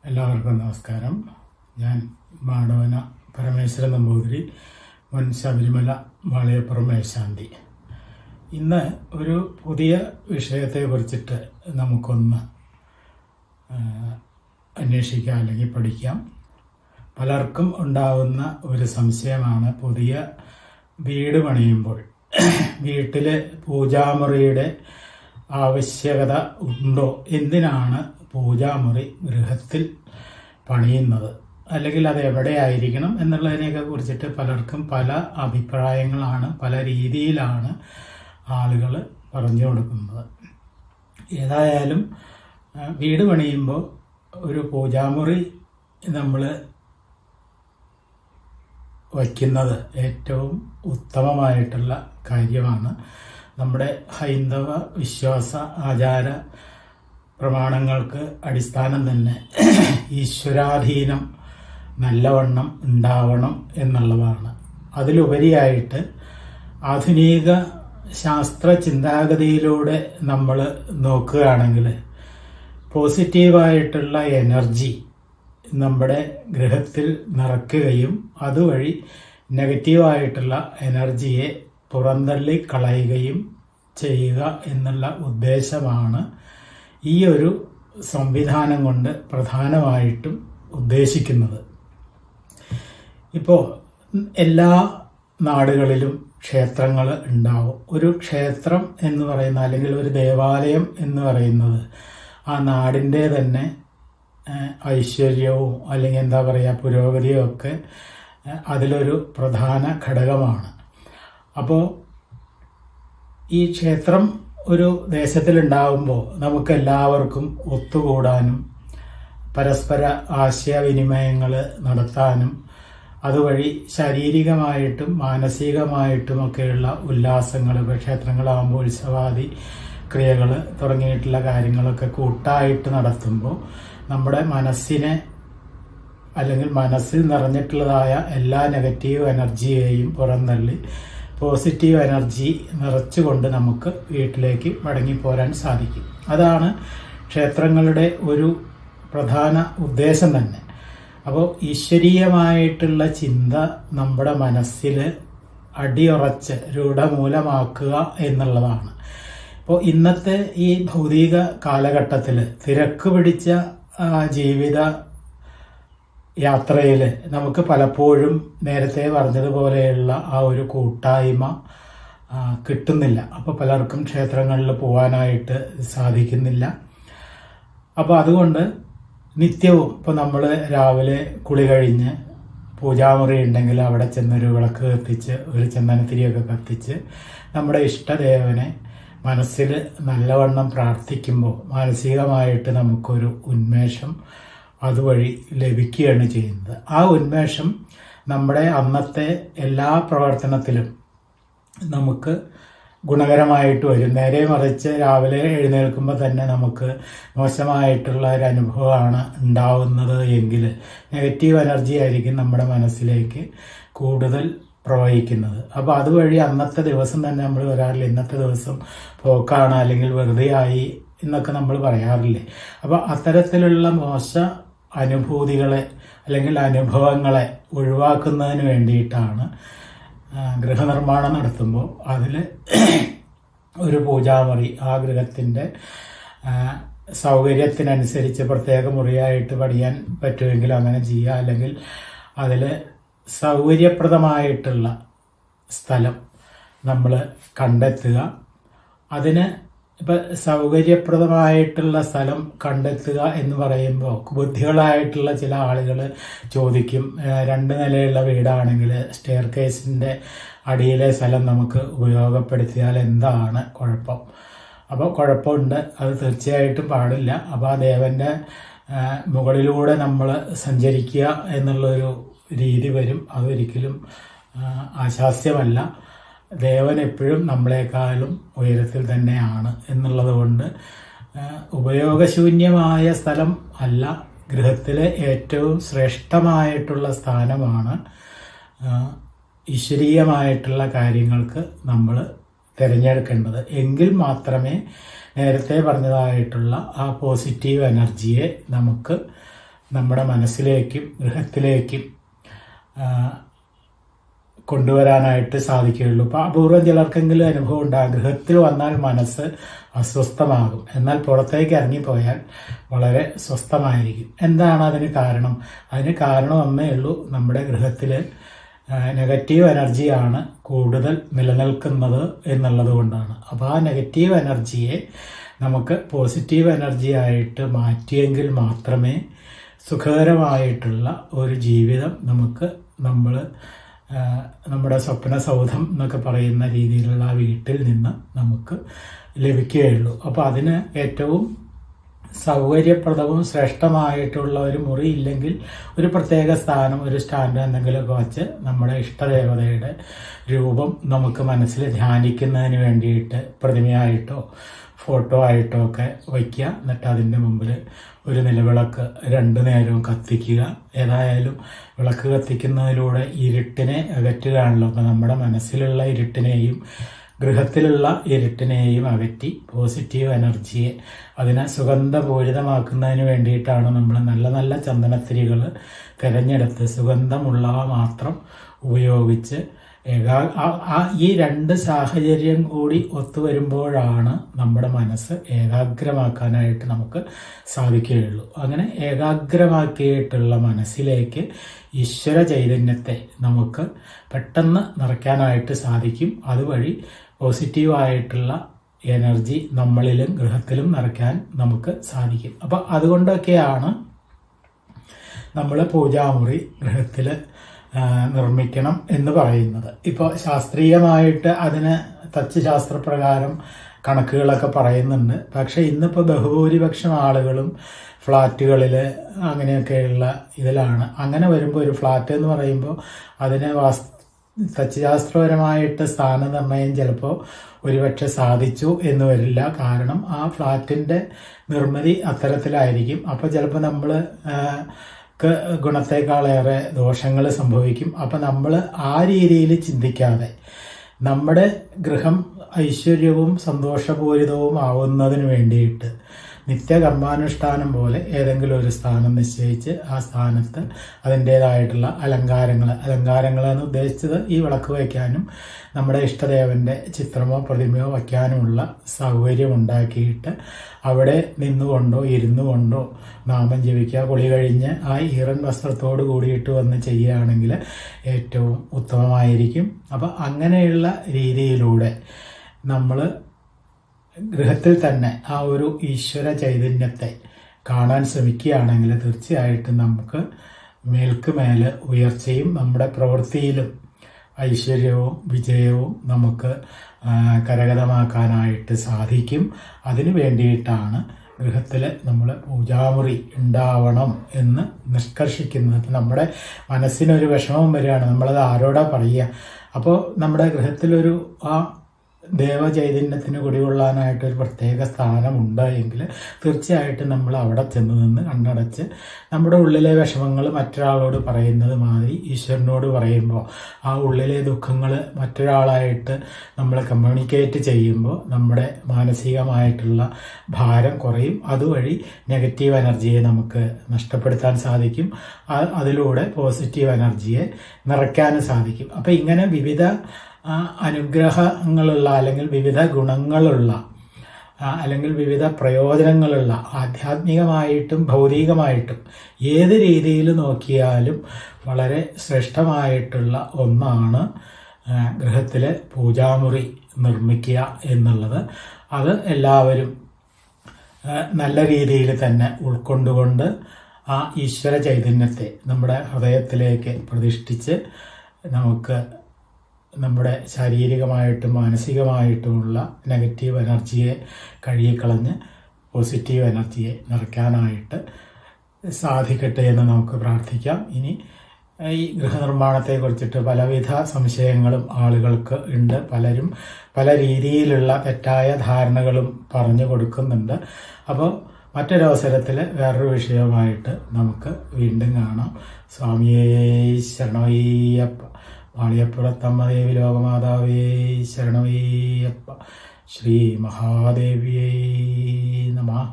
എല്ലാവർക്കും നമസ്കാരം. ഞാൻ മാടവന പരമേശ്വരൻ നമ്പൂതിരി, മുൻ ശബരിമല വാളയപ്പുറം മേൽശാന്തി. ഇന്ന് ഒരു പുതിയ വിഷയത്തെ കുറിച്ചിട്ട് നമുക്കൊന്ന് അന്വേഷിക്കാം അല്ലെങ്കിൽ പഠിക്കാം. പലർക്കും ഉണ്ടാവുന്ന ഒരു സംശയമാണ്, പുതിയ വീട് പണിയുമ്പോൾ വീട്ടിലെ പൂജാമുറിയുടെ ആവശ്യകത ഉണ്ടോ, എന്തിനാണ് പൂജാമുറി ഗൃഹത്തിൽ പണിയുന്നത്, അല്ലെങ്കിൽ അത് എവിടെയായിരിക്കണം എന്നുള്ളതിനെയൊക്കെ കുറിച്ചിട്ട് പലർക്കും പല അഭിപ്രായങ്ങളാണ്, പല രീതിയിലാണ് ആളുകൾ പറഞ്ഞു കൊടുക്കുന്നത്. ഏതായാലും വീട് പണിയുമ്പോൾ ഒരു പൂജാമുറി നമ്മൾ വയ്ക്കുന്നത് ഏറ്റവും ഉത്തമമായിട്ടുള്ള കാര്യമാണ്. നമ്മുടെ ഹൈന്ദവ വിശ്വാസ ആചാര പ്രമാണങ്ങൾക്ക് അടിസ്ഥാനം തന്നെ ഈശ്വരാധീനം നല്ലവണ്ണം ഉണ്ടാവണം എന്നുള്ളതാണ്. അതിലുപരിയായിട്ട് ആധുനിക ശാസ്ത്ര ചിന്താഗതിയിലൂടെ നമ്മൾ നോക്കുകയാണെങ്കിൽ പോസിറ്റീവായിട്ടുള്ള എനർജി നമ്മുടെ ഗൃഹത്തിൽ നിറയ്ക്കുകയും അതുവഴി നെഗറ്റീവായിട്ടുള്ള എനർജിയെ പുറന്തള്ളി കളയുകയും ചെയ്യുക എന്നുള്ള ഉദ്ദേശമാണ് ഈ ഒരു സംവിധാനം കൊണ്ട് പ്രധാനമായിട്ടും ഉദ്ദേശിക്കുന്നത്. ഇപ്പോൾ എല്ലാ നാടുകളിലും ക്ഷേത്രങ്ങൾ ഉണ്ടാവും. ഒരു ക്ഷേത്രം എന്ന് പറയുന്ന, അല്ലെങ്കിൽ ഒരു ദേവാലയം എന്ന് പറയുന്നത് ആ നാടിൻ്റെ തന്നെ ഐശ്വര്യവും അല്ലെങ്കിൽ എന്താ പറയുക പുരോഗതിയും ഒക്കെ അതിലൊരു പ്രധാന ഘടകമാണ്. അപ്പോൾ ഈ ക്ഷേത്രം ഒരു ദേശത്തിലുണ്ടാകുമ്പോൾ നമുക്ക് എല്ലാവർക്കും ഒത്തുകൂടാനും പരസ്പര ആശയവിനിമയങ്ങൾ നടത്താനും അതുവഴി ശാരീരികമായിട്ടും മാനസികമായിട്ടുമൊക്കെയുള്ള ഉല്ലാസങ്ങൾ, ക്ഷേത്രങ്ങളാകുമ്പോൾ ഉത്സവാദി ക്രിയകൾ തുടങ്ങിയിട്ടുള്ള കാര്യങ്ങളൊക്കെ കൂട്ടായിട്ട് നടത്തുമ്പോൾ നമ്മുടെ മനസ്സിനെ, അല്ലെങ്കിൽ മനസ്സിൽ നിറഞ്ഞിട്ടുള്ളതായ എല്ലാ നെഗറ്റീവ് എനർജിയെയും പുറന്തള്ളി പോസിറ്റീവ് എനർജി നിറച്ചുകൊണ്ട് നമുക്ക് വീട്ടിലേക്ക് മടങ്ങിപ്പോരാൻ സാധിക്കും. അതാണ് ക്ഷേത്രങ്ങളുടെ ഒരു പ്രധാന ഉദ്ദേശം തന്നെ. അപ്പോൾ ഈശ്വരീയമായിട്ടുള്ള ചിന്ത നമ്മുടെ മനസ്സിൽ അടിയുറച്ച് രൂഢമൂലമാക്കുക എന്നുള്ളതാണ്. അപ്പോൾ ഇന്നത്തെ ഈ ഭൗതിക കാലഘട്ടത്തിൽ തിരക്ക് പിടിച്ച ജീവിത യാത്രയിൽ നമുക്ക് പലപ്പോഴും നേരത്തെ പറഞ്ഞതുപോലെയുള്ള ആ ഒരു കൂട്ടായ്മ കിട്ടുന്നില്ല. അപ്പോൾ പലർക്കും ക്ഷേത്രങ്ങളിൽ പോകാനായിട്ട് സാധിക്കുന്നില്ല. അപ്പോൾ അതുകൊണ്ട് നിത്യവും ഇപ്പോൾ നമ്മൾ രാവിലെ കുളി കഴിഞ്ഞ് പൂജാമുറി ഉണ്ടെങ്കിൽ അവിടെ ചെന്നൊരു വിളക്ക് കത്തിച്ച് ഒരു ചന്ദനത്തിരിയൊക്കെ കത്തിച്ച് നമ്മുടെ ഇഷ്ടദേവനെ മനസ്സിൽ നല്ലവണ്ണം പ്രാർത്ഥിക്കുമ്പോൾ മാനസികമായിട്ട് നമുക്കൊരു ഉന്മേഷം അതുവഴി ലഭിക്കുകയാണ് ചെയ്യുന്നത്. ആ ഉന്മേഷം നമ്മുടെ അന്നത്തെ എല്ലാ പ്രവർത്തനത്തിലും നമുക്ക് ഗുണകരമായിട്ട് വരും. നേരെ മറിച്ച് രാവിലെ എഴുന്നേൽക്കുമ്പോൾ തന്നെ നമുക്ക് മോശമായിട്ടുള്ള ഒരു അനുഭവമാണ് ഉണ്ടാവുന്നത് എങ്കിൽ നെഗറ്റീവ് എനർജി ആയിരിക്കും നമ്മുടെ മനസ്സിലേക്ക് കൂടുതൽ പ്രവഹിക്കുന്നത്. അപ്പോൾ അതുവഴി അന്നത്തെ ദിവസം തന്നെ നമ്മൾ വരാറില്ല, ഇന്നത്തെ ദിവസം പോക്കാണ് അല്ലെങ്കിൽ വെറുതെ ആയി എന്നൊക്കെ നമ്മൾ പറയാറില്ലേ. അപ്പോൾ അത്തരത്തിലുള്ള മോശ അനുഭൂതികളെ അല്ലെങ്കിൽ അനുഭവങ്ങളെ ഒഴിവാക്കുന്നതിന് വേണ്ടിയിട്ടാണ് ഗൃഹനിർമ്മാണം നടത്തുമ്പോൾ അതിൽ ഒരു പൂജാമുറി ആ ഗൃഹത്തിൻ്റെ സൗകര്യത്തിനനുസരിച്ച് പ്രത്യേക മുറിയായിട്ട് പണിയാൻ പറ്റുമെങ്കിൽ അങ്ങനെ ചെയ്യുക, അല്ലെങ്കിൽ അതിൽ സൗകര്യപ്രദമായിട്ടുള്ള സ്ഥലം നമ്മൾ കണ്ടെത്തുക. അതിന് ഇപ്പം സൗകര്യപ്രദമായിട്ടുള്ള സ്ഥലം കണ്ടെത്തുക എന്ന് പറയുമ്പോൾ ബുദ്ധികളായിട്ടുള്ള ചില ആളുകൾ ചോദിക്കും, 2 നിലയുള്ള വീടാണെങ്കിൽ സ്റ്റെയർ കേസിൻ്റെ അടിയിലെ സ്ഥലം നമുക്ക് ഉപയോഗപ്പെടുത്തിയാൽ എന്താണ് കുഴപ്പം? അപ്പോൾ കുഴപ്പമുണ്ട്, അത് തീർച്ചയായിട്ടും പാടില്ല. അപ്പോൾ ആ ദേവൻ്റെ മുകളിലൂടെ നമ്മൾ സഞ്ചരിക്കുക എന്നുള്ളൊരു രീതി വരും. അതൊരിക്കലും ആശാസ്യമല്ല. ദേവൻ എപ്പോഴും നമ്മളെക്കാളും ഉയരത്തിൽ തന്നെയാണ് എന്നുള്ളത് കൊണ്ട് ഉപയോഗശൂന്യമായ സ്ഥലം അല്ല, ഗൃഹത്തിലെ ഏറ്റവും ശ്രേഷ്ഠമായിട്ടുള്ള സ്ഥാനമാണ് ഈശ്വരീയമായിട്ടുള്ള കാര്യങ്ങൾക്ക് നമ്മൾ തിരഞ്ഞെടുക്കേണ്ടത്. എങ്കിൽ മാത്രമേ നേരത്തെ പറഞ്ഞതായിട്ടുള്ള ആ പോസിറ്റീവ് എനർജിയെ നമുക്ക് നമ്മുടെ മനസ്സിലേക്കും ഗൃഹത്തിലേക്കും കൊണ്ടുവരാനായിട്ട് സാധിക്കുകയുള്ളൂ. ഇപ്പോൾ അപൂർവം ചിലർക്കെങ്കിലും അനുഭവം ഉണ്ടാകും, ഗൃഹത്തിൽ വന്നാൽ മനസ്സ് അസ്വസ്ഥമാകും, എന്നാൽ പുറത്തേക്ക് ഇറങ്ങിപ്പോയാൽ വളരെ സ്വസ്ഥമായിരിക്കും. എന്താണ് അതിന് കാരണം? അതിന് കാരണം ഒന്നേ ഉള്ളൂ, നമ്മുടെ ഗൃഹത്തിൽ നെഗറ്റീവ് എനർജിയാണ് കൂടുതൽ നിലനിൽക്കുന്നത് എന്നുള്ളത് കൊണ്ടാണ്. അപ്പോൾ ആ നെഗറ്റീവ് എനർജിയെ നമുക്ക് പോസിറ്റീവ് എനർജി ആയിട്ട് മാറ്റിയെങ്കിൽ മാത്രമേ സുഖകരമായിട്ടുള്ള ഒരു ജീവിതം നമ്മുടെ സ്വപ്ന സൗധം എന്നൊക്കെ പറയുന്ന രീതിയിലുള്ള ആ വീട്ടിൽ നിന്ന് നമുക്ക് ലഭിക്കുകയുള്ളൂ. അപ്പോൾ അതിന് ഏറ്റവും സൗകര്യപ്രദവും ശ്രേഷ്ഠമായിട്ടുള്ള ഒരു മുറി ഇല്ലെങ്കിൽ ഒരു പ്രത്യേക സ്ഥാനം, ഒരു സ്റ്റാൻഡ് എന്തെങ്കിലുമൊക്കെ വച്ച് നമ്മുടെ ഇഷ്ടദേവതയുടെ രൂപം നമുക്ക് മനസ്സിൽ ധ്യാനിക്കുന്നതിന് വേണ്ടിയിട്ട് പ്രതിമയായിട്ടോ ഫോട്ടോ ആയിട്ടോ ഒക്കെ വയ്ക്കുക. എന്നിട്ട് അതിൻ്റെ മുമ്പിൽ ഒരു നിലവിളക്ക് 2 നേരവും കത്തിക്കുക. ഏതായാലും വിളക്ക് കത്തിക്കുന്നതിലൂടെ ഇരുട്ടിനെ അകറ്റുകയാണല്ലോ. അപ്പോൾ നമ്മുടെ മനസ്സിലുള്ള ഇരുട്ടിനെയും ഗൃഹത്തിലുള്ള ഇരുട്ടിനെയും അകറ്റി പോസിറ്റീവ് എനർജിയെ അതിനെ സുഗന്ധപൂരിതമാക്കുന്നതിന് വേണ്ടിയിട്ടാണ് നമ്മൾ നല്ല നല്ല ചന്ദനത്തിരികൾ തിരഞ്ഞെടുത്ത് സുഗന്ധമുള്ളവ മാത്രം ഉപയോഗിച്ച് ഈ 2 സാഹചര്യം കൂടി ഒത്തുവരുമ്പോഴാണ് നമ്മുടെ മനസ്സ് ഏകാഗ്രമാക്കാനായിട്ട് നമുക്ക് സാധിക്കുകയുള്ളൂ. അങ്ങനെ ഏകാഗ്രമാക്കിയിട്ടുള്ള മനസ്സിലേക്ക് ഈശ്വര ചൈതന്യത്തെ നമുക്ക് പെട്ടെന്ന് നിറയ്ക്കാനായിട്ട് സാധിക്കും. അതുവഴി പോസിറ്റീവായിട്ടുള്ള എനർജി നമ്മളിലും ഗൃഹത്തിലും നിറയ്ക്കാൻ നമുക്ക് സാധിക്കും. അപ്പം അതുകൊണ്ടൊക്കെയാണ് നമ്മൾ പൂജാമുറി ഗൃഹത്തിൽ നിർമ്മിക്കണം എന്ന് പറയുന്നത്. ഇപ്പോൾ ശാസ്ത്രീയമായിട്ട് അതിന് തച്ചുശാസ്ത്രപ്രകാരം കണക്കുകളൊക്കെ പറയുന്നുണ്ട്. പക്ഷേ ഇന്നിപ്പോൾ ബഹുഭൂരിപക്ഷം ആളുകളും ഫ്ലാറ്റുകളിൽ അങ്ങനെയൊക്കെയുള്ള ഇതിലാണ്. അങ്ങനെ വരുമ്പോൾ ഒരു ഫ്ലാറ്റ് എന്ന് പറയുമ്പോൾ അതിന് തച്ചുശാസ്ത്രപരമായിട്ട് സ്ഥാനനിർണ്ണയം ചിലപ്പോൾ ഒരുപക്ഷെ സാധിച്ചു എന്ന് വരില്ല. കാരണം ആ ഫ്ലാറ്റിൻ്റെ നിർമ്മിതി അത്തരത്തിലായിരിക്കും. അപ്പോൾ ചിലപ്പോൾ നമ്മൾ ഗുണത്തെക്കാളേറെ ദോഷങ്ങൾ സംഭവിക്കും. അപ്പം നമ്മൾ ആ രീതിയിൽ ചിന്തിക്കാതെ നമ്മുടെ ഗൃഹം ഐശ്വര്യവും സന്തോഷപൂരിതവും ആവുന്നതിന് വേണ്ടിയിട്ട് നിത്യകർമാനുഷ്ഠാനം പോലെ ഏതെങ്കിലും ഒരു സ്ഥാനം നിശ്ചയിച്ച് ആ സ്ഥാനത്ത് അതിൻ്റേതായിട്ടുള്ള അലങ്കാരങ്ങൾ എന്ന് ഉദ്ദേശിച്ചത് ഈ വിളക്ക് വയ്ക്കാനും നമ്മുടെ ഇഷ്ടദേവൻ്റെ ചിത്രമോ പ്രതിമയോ വയ്ക്കാനുമുള്ള സൗകര്യം ഉണ്ടാക്കിയിട്ട് അവിടെ നിന്നുകൊണ്ടോ ഇരുന്നു കൊണ്ടോ നാമം ജപിക്കുക. കുളി കഴിഞ്ഞ് ആ ഈറൻ വസ്ത്രത്തോട് കൂടിയിട്ട് വന്ന് ചെയ്യുകയാണെങ്കിൽ ഏറ്റവും ഉത്തമമായിരിക്കും. അപ്പം അങ്ങനെയുള്ള രീതിയിലൂടെ നമ്മൾ ഗൃഹത്തിൽ തന്നെ ആ ഒരു ഈശ്വര ചൈതന്യത്തെ കാണാൻ ശ്രമിക്കുകയാണെങ്കിൽ തീർച്ചയായിട്ടും നമുക്ക് മേൽക്ക് മേൽ ഉയർച്ചയും നമ്മുടെ പ്രവൃത്തിയിലും ഐശ്വര്യവും വിജയവും നമുക്ക് കരഗതമാക്കാനായിട്ട് സാധിക്കും. അതിനു വേണ്ടിയിട്ടാണ് ഗൃഹത്തിൽ നമ്മൾ പൂജാമുറി ഉണ്ടാവണം എന്ന് നിഷ്കർഷിക്കുന്നത്. നമ്മുടെ മനസ്സിനൊരു വിഷമം വരികയാണ്, നമ്മളത് ആരോടാ പറയുക? അപ്പോൾ നമ്മുടെ ഗൃഹത്തിലൊരു ആ ദേവചൈതന്യത്തിന് കുടികൊള്ളാനായിട്ടൊരു പ്രത്യേക സ്ഥാനമുണ്ട് എങ്കിൽ തീർച്ചയായിട്ടും നമ്മൾ അവിടെ ചെന്ന് നിന്ന് കണ്ണടച്ച് നമ്മുടെ ഉള്ളിലെ വിഷമങ്ങൾ മറ്റൊരാളോട് പറയുന്നത് മാതിരി ഈശ്വരനോട് പറയുമ്പോൾ ആ ഉള്ളിലെ ദുഃഖങ്ങൾ മറ്റൊരാളായിട്ട് നമ്മൾ കമ്മ്യൂണിക്കേറ്റ് ചെയ്യുമ്പോൾ നമ്മുടെ മാനസികമായിട്ടുള്ള ഭാരം കുറയും. അതുവഴി നെഗറ്റീവ് എനർജിയെ നമുക്ക് നഷ്ടപ്പെടുത്താൻ സാധിക്കും. അതിലൂടെ പോസിറ്റീവ് എനർജിയെ നിറയ്ക്കാനും സാധിക്കും. അപ്പം ഇങ്ങനെ വിവിധ അനുഗ്രഹങ്ങളുള്ള അല്ലെങ്കിൽ വിവിധ ഗുണങ്ങളുള്ള അല്ലെങ്കിൽ വിവിധ പ്രയോജനങ്ങളുള്ള ആധ്യാത്മികമായിട്ടും ഭൗതികമായിട്ടും ഏത് രീതിയിൽ നോക്കിയാലും വളരെ ശ്രേഷ്ഠമായിട്ടുള്ള ഒന്നാണ് ഗൃഹത്തിലെ പൂജാമുറി നിർമ്മിക്കുക എന്നുള്ളത്. അത് എല്ലാവരും നല്ല രീതിയിൽ തന്നെ ഉൾക്കൊണ്ടുകൊണ്ട് ആ ഈശ്വര ചൈതന്യത്തെ നമ്മുടെ ഹൃദയത്തിലേക്ക് പ്രതിഷ്ഠിച്ച് നമുക്ക് നമ്മുടെ ശാരീരികമായിട്ടും മാനസികമായിട്ടുമുള്ള നെഗറ്റീവ് എനർജിയെ കഴുകിക്കളഞ്ഞ് പോസിറ്റീവ് എനർജിയെ നിറയ്ക്കാനായിട്ട് സാധിക്കട്ടെ എന്ന് നമുക്ക് പ്രാർത്ഥിക്കാം. ഇനി ഈ ഗൃഹനിർമ്മാണത്തെക്കുറിച്ചിട്ട് പലവിധ സംശയങ്ങളും ആളുകൾക്ക് ഉണ്ട്. പലരും പല രീതിയിലുള്ള തെറ്റായ ധാരണകളും പറഞ്ഞു കൊടുക്കുന്നുണ്ട്. അപ്പോൾ മറ്റൊരവസരത്തിൽ വേറൊരു വിഷയവുമായിട്ട് നമുക്ക് വീണ്ടും കാണാം. സ്വാമിയേ ശരണമയ്യപ്പ. വാളിയപ്പുറത്തമ്മദേവി ലോകമാതാവേ ശരണമയ്യപ്പ. ശ്രീ മഹാദേവിയേ നമഃ.